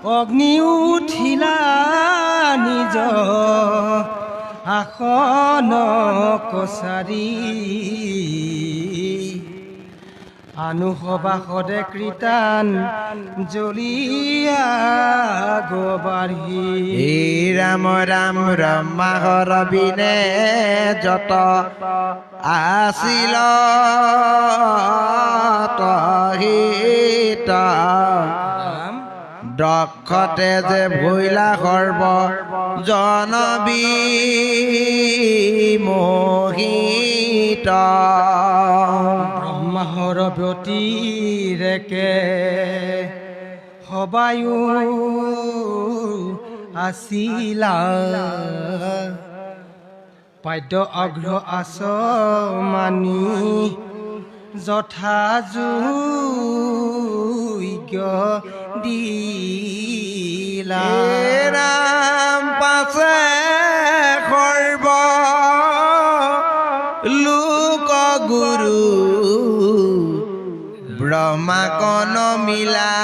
অগ্নি উঠিলা নিজ আসন কছাৰী আনুসবাসদে কীৰ্তন জ্বলিয়া গবাঢ়ি ৰাম ৰাম ব্ৰহ্মাহৰ বিনে যত আছিল তহিত দক্ষতে যে ভৈলা সৰ্ব জনবিমোহিত ব্ৰহ্মাহৰ ব্যতিৰেকে সবায়ো আছিলা পাদ্য অঘ্ৰ আচমানি যথাযোগ্য দিলা ৰাম পাছে সৰ্ব লোক গুৰু ব্ৰহ্মাকন মিলা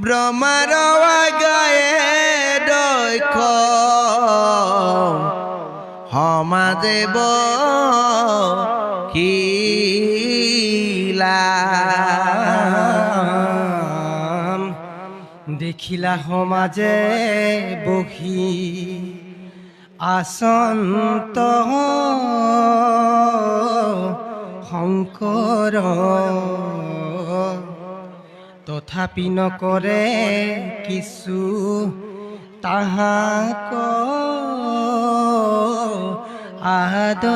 ব্ৰহ্মাৰ গায়ে দক্ষ সমাজেব কিলা দেখিলা সমাজে বহি আচন্ত শংকৰ তথাপি নকৰে কিছু তাহাক আদৰ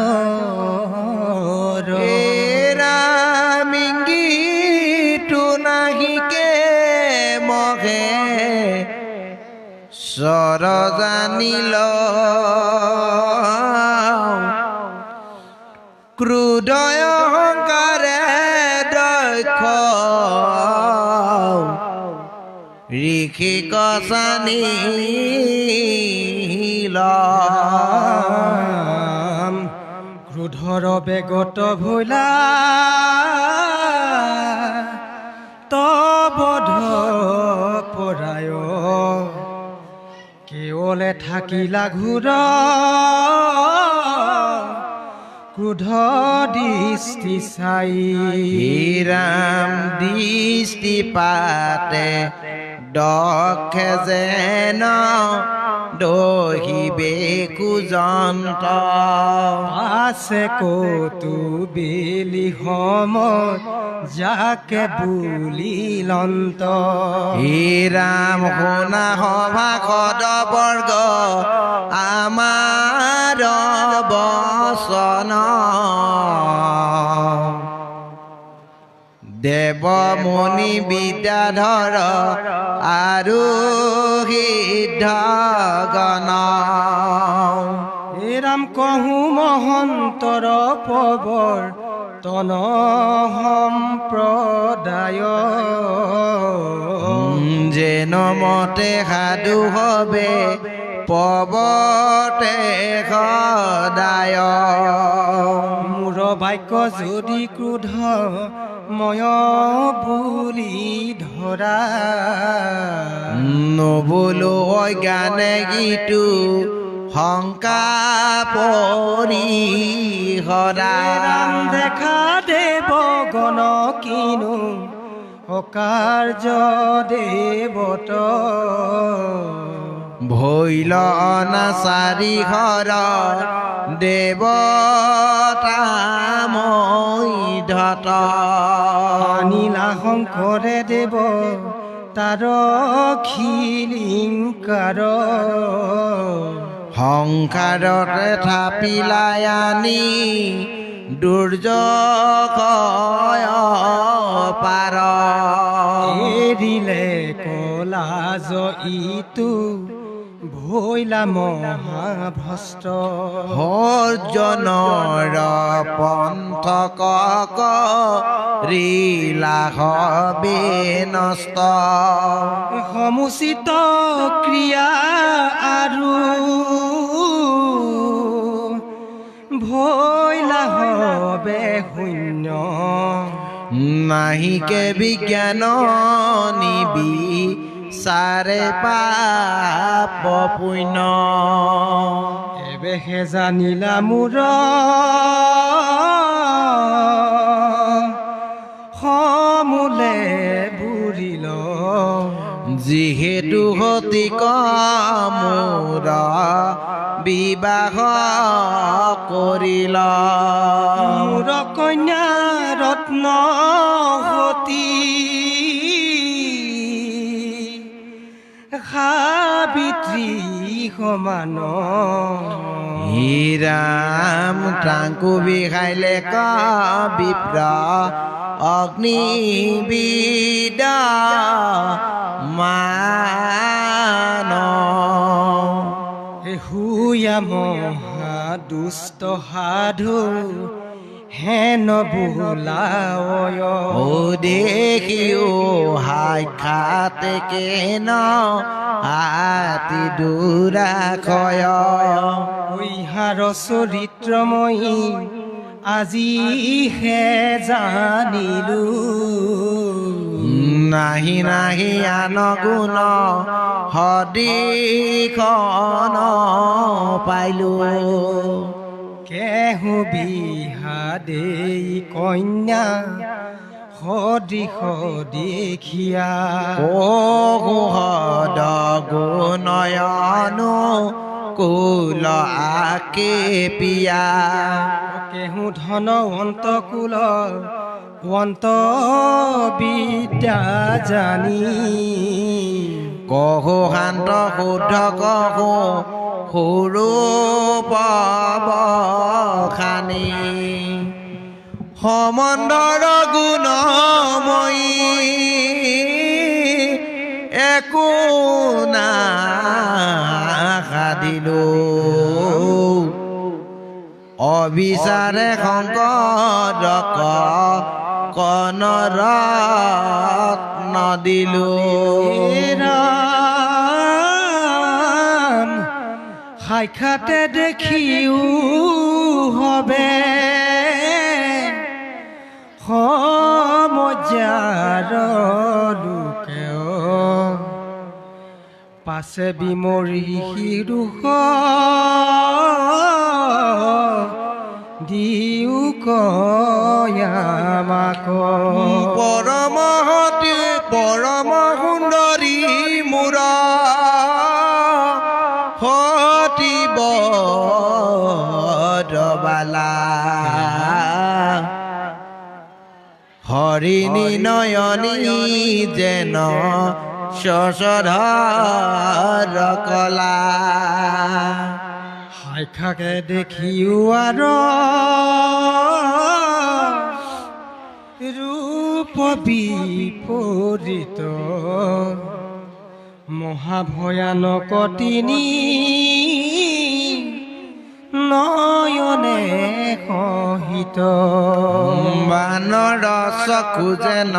ৰামিংগিটো নাহিকে মহে চৰ জানিল ক্ৰোধয় অহংকাৰে দক্ষ ঋষি কচানিল ক্ৰোধৰ বেগত ভৈলা তবধ পৰায় কেৱলে থাকিলা ঘূৰ ক্ৰোধ দৃষ্টি চাই ৰাম দৃষ্টি পাতে দক্ষে যেন দহিবে কুজন্ত আছে কৌতু বেলি সময় যাকে বুলিলন্ত ৰাম শুনা সভাসদ বৰ্গ আমাৰ বচন দেৱমণি বিদ্যাধৰ আৰু সিদ্ধগণ ৰাম কহো মহন্তৰ পবৰ তন সম্প্ৰদায় যেন মতে সাধু হবে পৱতে সদায় মোৰ বাক্য যদি ক্ৰোধ ময় বুলি ধৰা নবোলো অজ্ঞানে গীতো শংকা পৰি ৰাম দেখা দেৱ গণ কিনো অকাৰ্য দেৱত ভৈল অনাচাৰী হৰ দেৱতাময় ধত আনিলা শংকৰে দেৱ তাৰ খিলিংকাৰ সংসাৰতে থাপিলাই আনি দুৰ্যোগয় পাৰ এৰিলে কলাজ ইটো ভৈলা মহাভ্ৰষ্ট সজ্জনৰ পন্থক ৰিলা হবে নষ্ট সমুচিত ক্ৰিয়া আৰু ভৈলা হবে শূন্য নাহিকে বিজ্ঞান নিবিচাৰে পাপ পুণ্য এবেহে জানিলা মোৰ সমূলে বুৰিল যিহেতু সতিক মোৰ বিবাহ কৰিল মোৰ কন্যা ৰত্ন সতী সাবিত্ৰী সমান হীৰাম ট্ৰাংকু বিষাইলে ক বিপ্ৰ অগ্নিবিদ মান হুয়া মহা দুষ্ট সাধু হেন বোলায় ও দেখিও সাক্ষাতে কেন আতি দুৰাখয় ঐহাৰ চৰিত্ৰময়ী আজিহে জানিলো নাহি নাহি আন গুণ সদিখন পাইলো কেহু বিহা দেই কন্যা সদৃশ দেখিয়া কোহদ গুণয়নো কুল আকে পিয়া কেহু ধনৱন্ত কুল অন্ত বিদ্যা জানি কহু শান্ত শুদ্ধ কহু সৰু পাব খানি সমন্দৰ গুণময়ী একো নাসাদিলো অবিচাৰে শংকৰক কনৰত নদিলো ৰাম সাক্ষাতে দেখিও হবে সমজাৰ লোকেও পাছে বিমৰি শিৰোষ দিও কয়ামাক পৰমহতি পৰম সুন্দৰী মূৰ সতী বৰবালা হৰিণী নয়নী যেন শশধৰ কলা সাক্ষাকে দেখিও আৰু ৰূপ বিপৰীত মহাভয়ানক তিনি নয়নে সহিত বানৰ চকু যেন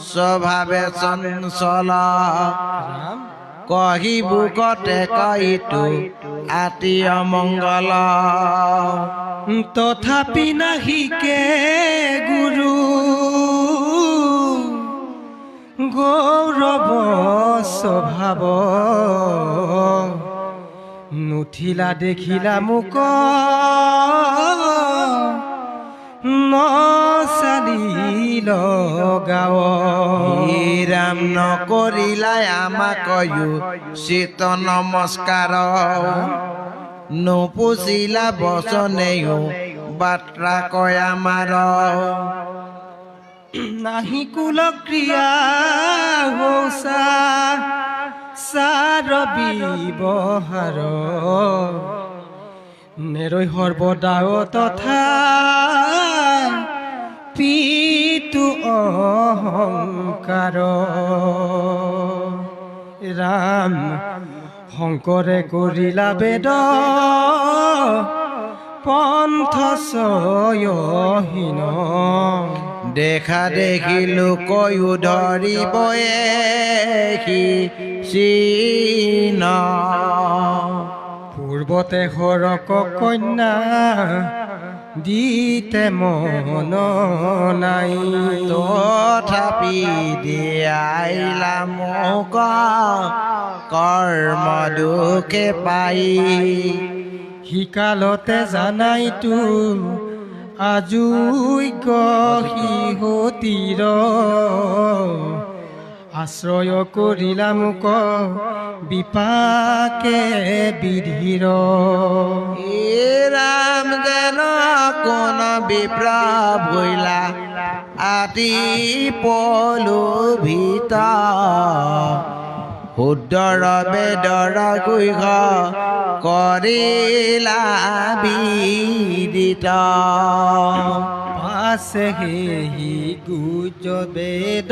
স্বভাৱে চঞ্চল কহিবু কতে কইটো আতি অমংগল তথাপি নাহিকে গুৰু গৌৰৱ স্বভাৱ নুঠিলা দেখিলা মোক নচালিল গাঁও ৰাম নকৰিলাই আমাকয়ো চিত নমস্কাৰ নুপুচিলা বচনেও বাৰ্তা কয় আমাৰ নাহি কুল ক্ৰিয়া হৌচা চাৰ ব্যৱহাৰ নেৰৈ সৰ্বদাও তথা পিতু অহংকাৰ ৰাম শংকৰে কৰিলা বেদ পন্থ চয়হীন দেখা দেখিলো কয়ো ধৰিবয়ে চিন পূৰ্বতে সৰক কন্যা দিতে মন নাই তথাপি দিয়াইলা মোক কৰ্ম দুখে পাই সিকালতে জানাইতো আজুগ্য সিহঁতীৰ আশ্ৰয় কৰিলা মোক বিপাকে বিধিৰ হে ৰাম যেন কোন বিপ্ৰ ভৈলা আতি পলোভিত শুদ্ধৰ বেদৰ গুহ কৰিলা বিদিত পাছে সেই গুজ বেদ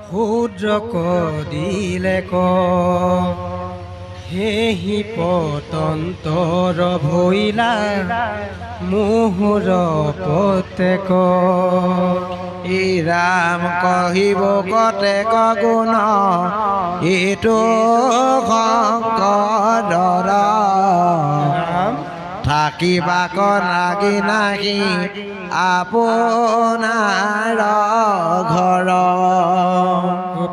শূদ্ৰ কৰিলে সেহি পতন্তৰ ভৈলা মোহৰ প্ৰত্যেক হে ৰাম কহিব কতেক গুণ এইটো শংকৰ থাকিবাক লাগি নাহি আপোনাৰ ঘৰ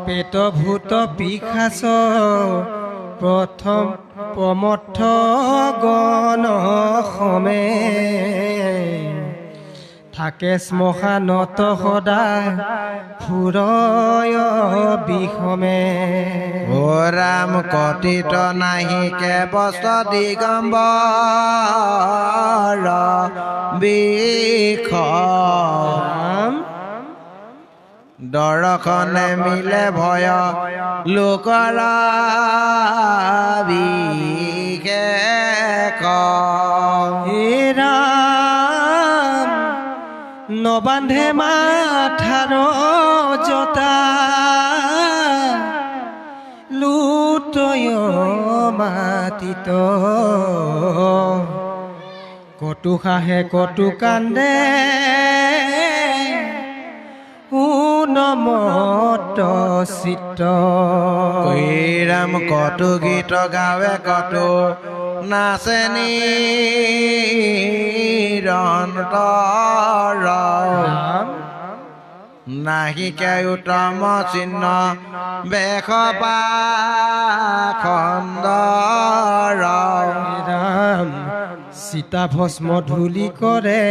পেট ভূত পিশাচ প্ৰথম প্ৰমথ গণ সমে থাকে শ্মশানত সদায় ফুৰয় বিষমে ও ৰাম কটিত নাহি কেবচ দিগম্বৰ বিষ দৰ্শনে মিলে ভয় লোকৰ বিশেষ হে ৰাম নবান্ধে মাথাৰ জতা লুটয় মাতিত কটু খাহে কটু কান্দে নমত চিত্ত ৰাম কটু গীত গাৱে কটু নাচে নিৰন্তৰ নাহিকে উত্তম চিহ্ন বেশ পাখণ্ডৰ ৰাম সীতা ভস্ম ধূলি কৰে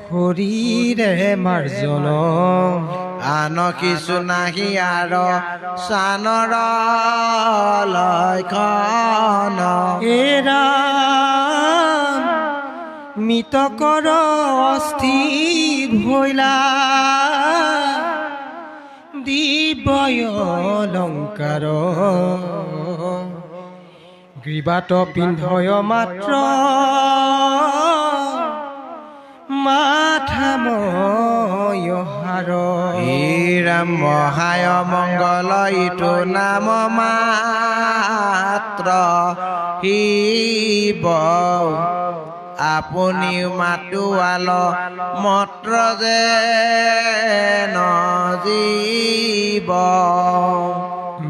শৰীৰে মাৰ্জন আন কিছু নাহি আৰ চানৰ লক্ষণ হে ৰাম মৃতকৰ অস্থি ভৈলা দিব্য অলংকাৰ গ্ৰীবাত পিন্ধয় মাত্ৰ মাথাময় হাৰ হে ৰাম মহায় মংগল ইটো নাম মাত্ৰ শিৱ আপুনি মাতোৱাল মত্ৰ যে নজীৱ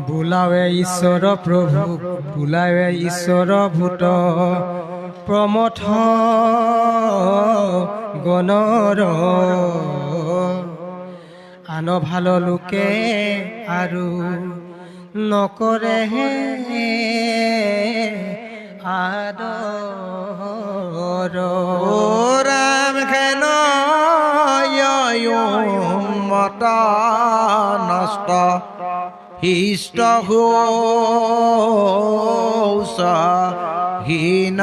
বোলাৱে ঈশ্বৰ প্ৰভু বোলাৱে ঈশ্বৰ ভূত প্ৰমথ গণৰ আন ভাল লোকে আৰু নকৰে আদৰ ও ৰাম খেন মত নষ্ট হিষ্ট হীন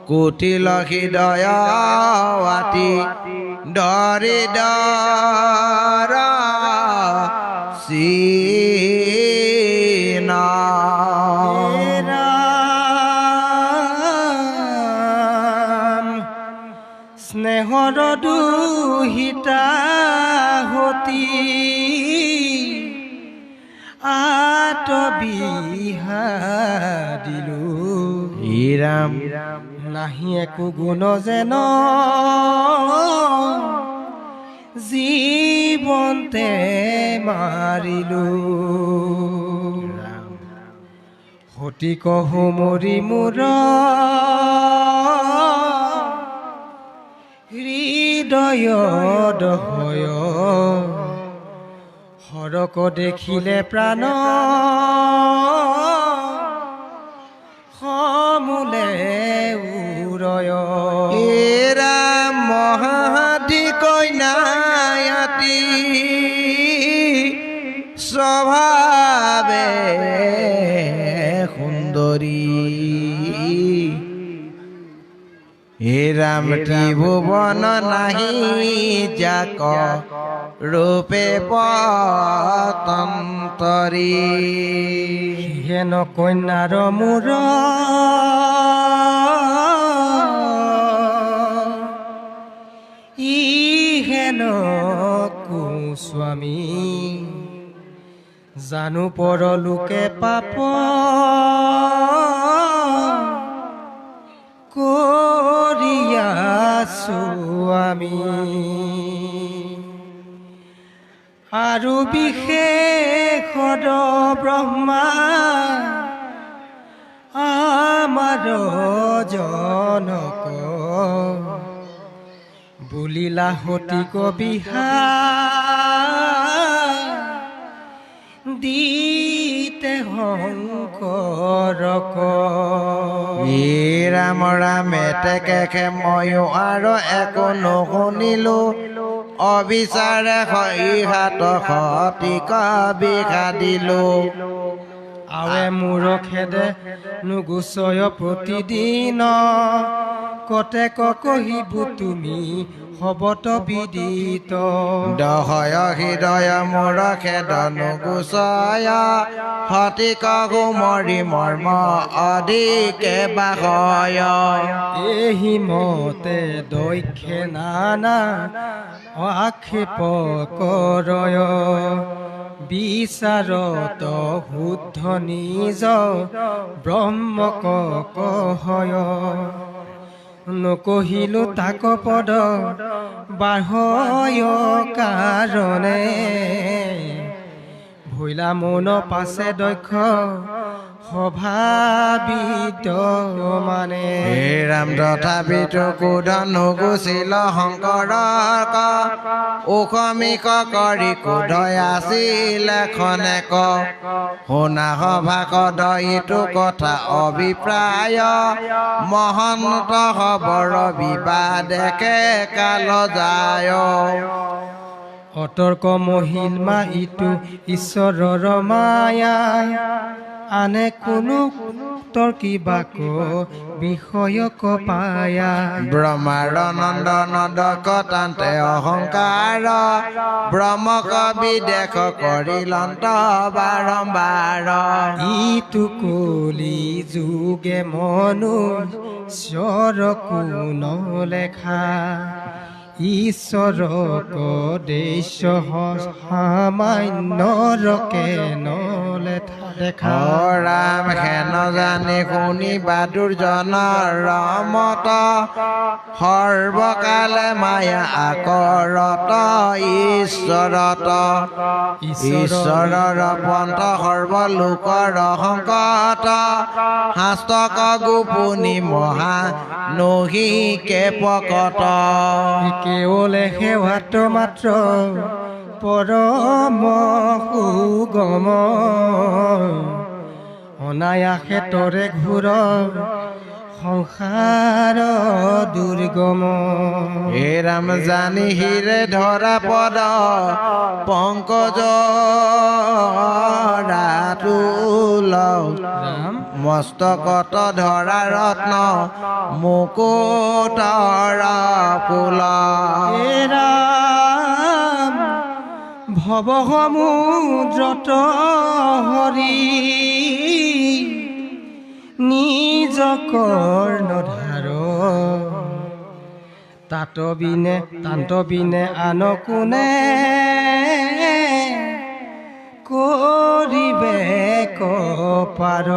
কুটিল হৃদয় আতি দৰিদ্ৰ চিন স্নেহৰ দুহিতা হতি আতবিহাদিলো হে ৰাম নাহি একো গুণ যেন জীৱন্তে মাৰিলো সতিক হুমৰি মোৰ হৃদয় দহয় সৰক দেখিলে প্ৰাণ সমূলে উৰয় ৰাম মহাহাতী কন্যায়াতি স্বভাৱে সুন্দৰী হে ৰাম ত্ৰিভুৱন নাহি যাক ৰূপে পতন্তৰী হেন কন্যাৰ মূৰ ই হেন কুস্বামী জানো পৰলোকে পাপ কৰিয়াছো আমি আৰু বিশেষদ ব্ৰহ্মা আমাৰ জনক বুলিলা সতিক বিহাৰ দিতে শংকৰক ৰাম ৰামে তেকে ময়ো আৰু একো নুশুনিলো অবিচাৰে সহিহাত সতিক বিষাদিলো আৱে মূৰ খেদে নুগুচয় প্ৰতিদিন কতেক কহিব তুমি হবত বিদিত দহয় হৃদয় মূৰ খেদ নুগুচয় সতিক গুমৰি মৰ্ম অধিকে বাহয় এহি মতে দক্ষে নানা আক্ষেপ কৰয় বিচাৰত শুদ্ধ নিজ ব্ৰহ্মক কহয় নকহিলো তাক পদ বাঢ়য় কাৰণে ভৈলা মন পাছে দক্ষ সভাবিত মানে ৰাম তথাপিতো কোধ নুগুচিল শংকৰক উখমিক কৰি কোধয় আছিল খনেক শুনা সভাকদ ইটো কথা অভিপ্ৰায় মহন্ত হবৰ বিবাদেকে কাল যায় অতৰ্ক মহিমা ইটো ঈশ্বৰৰ মায়া আনে কোনো তৰ্কিবাক বিষয়ক পায়া ব্ৰহ্মাৰ নন্দন দকতান্তে অহংকাৰ ব্ৰহ্মক বিদেশ কৰিলন্ত বাৰম্বাৰ ইটো কলি যোগে মনুষ্যৰ কোন লেখা ঈশ্বৰক দেশ সামান্যৰকে নলেখা ৰাম হেন জানি শুনি বাদুৰ্জন ৰমত সৰ্বকালে মায়া আকৰত ঈশ্বৰত ঈশ্বৰৰ পন্থ সৰ্বলোকৰ সংকট শাস্তক গোপনি মহা নহিকে পকট কেৱলে সেৱাত মাত্ৰ পৰম সুগম অনায়াসে তৰে ঘূৰ সংসাৰ দুৰ্গম হে ৰাম জানি হিৰে ধৰা পদ পংকজ ৰাতুল ৰাম মস্তকত ধৰা ৰত্ন মুকুটৰ ফুল হে ৰাম ভৱ সমুদ্ৰত হৰি নিজ কৰ্ণধাৰ তান্ত বিনে আন কোনে কৰিবে কপাৰ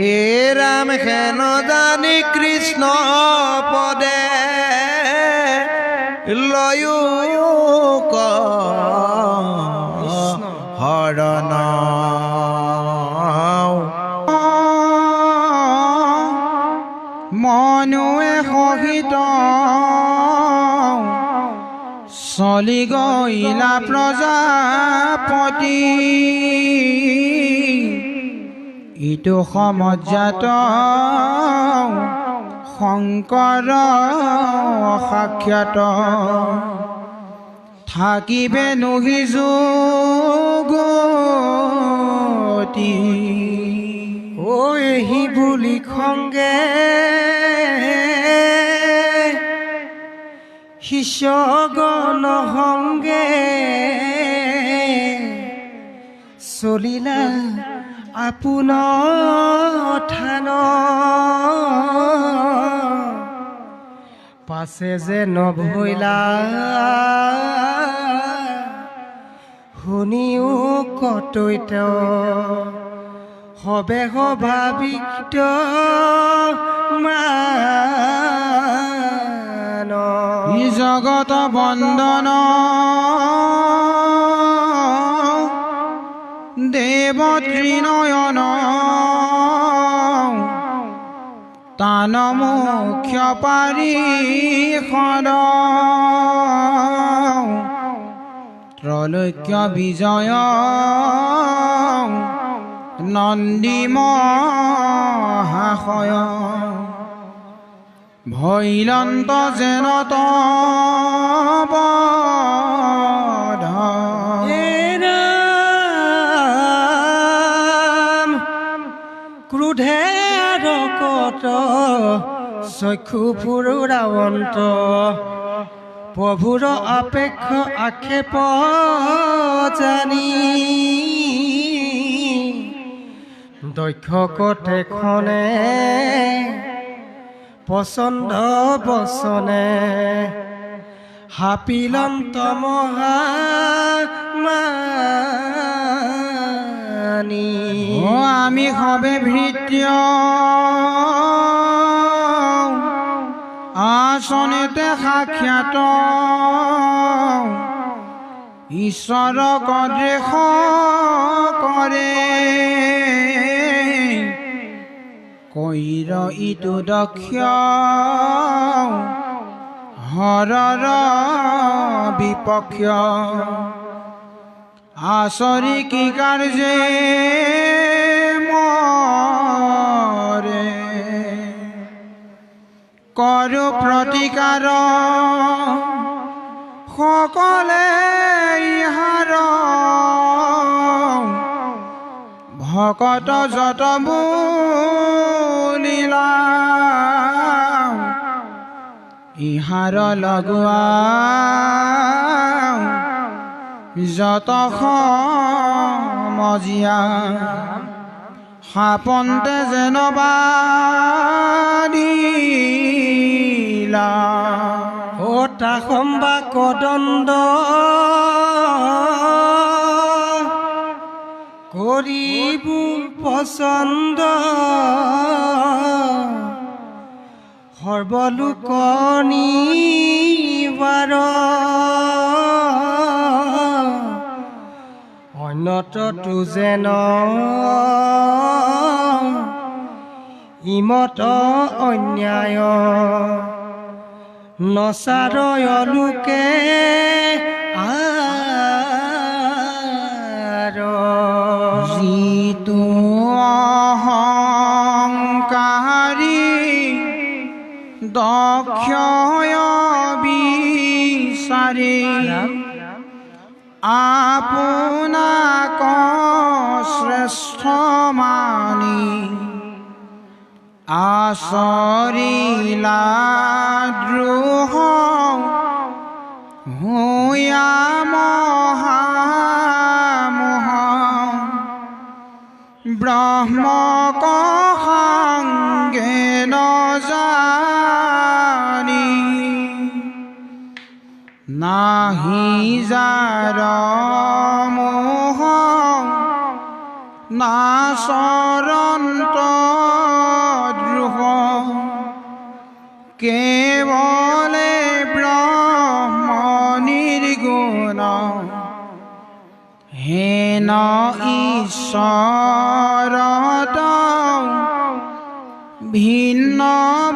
এ ৰাম হেন জানি কৃষ্ণ পদে লয়ো হৰণ সহিত চলি গইলা প্ৰজাপতি ইটো সমজাত শংকৰ সাক্ষাৎ থাকিবে নহি যুগতি ও এহি বুলি খংগে শিষ্যগণ সংগে চলিলা আপোনাৰ থান পাছে যে নভৈলা শুনিও কতৈত হবে স্বাভাৱিক মান জগত বন্দন দেৱ ত্ৰিনয়ন তান মুখ্য পাৰিষদ ত্ৰৈলোক্য বিজয় নন্দী মহাশয় ভৈলন্ত যেন তব ক্ৰোধে আৰকত চক্ষু পুৰুৰাৱন্ত প্ৰভুৰ আপেক্ষ আক্ষেপ জানি দক্ষ কটেখনে পচন্দ বচনে হাপিলন্ত মহামানি আমি হবে ভৃত্য আসনেতে সাক্ষাৎ ঈশ্বৰ কদ্ৰেশ কৰে কৈৰ ইটো দক্ষ হৰৰ বিপক্ষ আচৰি কি কাৰ্যে মৰে কৰো প্ৰতিকাৰ সকলে ইহাৰ ভকত যত বুলিলা ইহাৰ লগোৱা যত সমজিয়া সাপন্তে যেন বাদিলা ও তাসম্বা কদণ্ড কৰিবু পচন্দ সৰ্বলোক নিবাৰ অন্যতটো যেন ইমত অন্যায় নচাৰয় লোকে যিটো অহংকাৰী দক্ষয় বিচাৰি আপোনাক শ্ৰেষ্ঠ মানি আচৰিলা দ্ৰোহ হুয়া মহামোহ ব্ৰহ্মক সংগে নজানি নাহি যাৰ মোহ নাচৰন্ত দ্ৰোহ কেৱলে ব্ৰহ্ম নিৰ্গুণ হেন ঈশ্বৰত ভিন্ন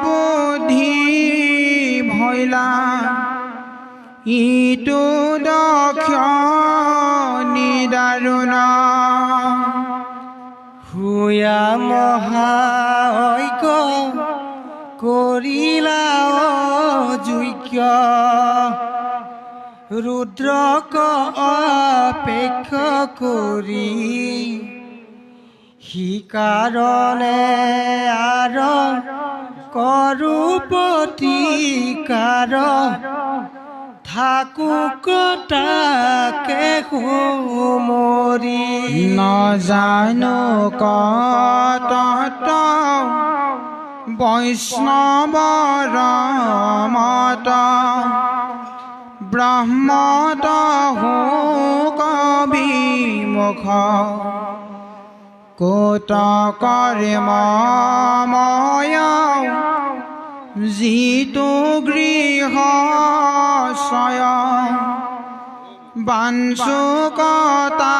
বুদ্ধি ভলা ইটো দক্ষ নিদাৰুণ হুয়া মহায়জ্ঞ কৰিলা যোগ্য ৰুদ্ৰক অপেক্ষ কৰি সি কাৰণে আৰ কৰো প্ৰতিকাৰ থাকুক তাকে সুমৰি নজানো কত বৈষ্ণৱৰ মত ব্ৰহ্মত কবিমুখ কোট কৰ্মময় যিটো গৃহ বাঞ্চুকতা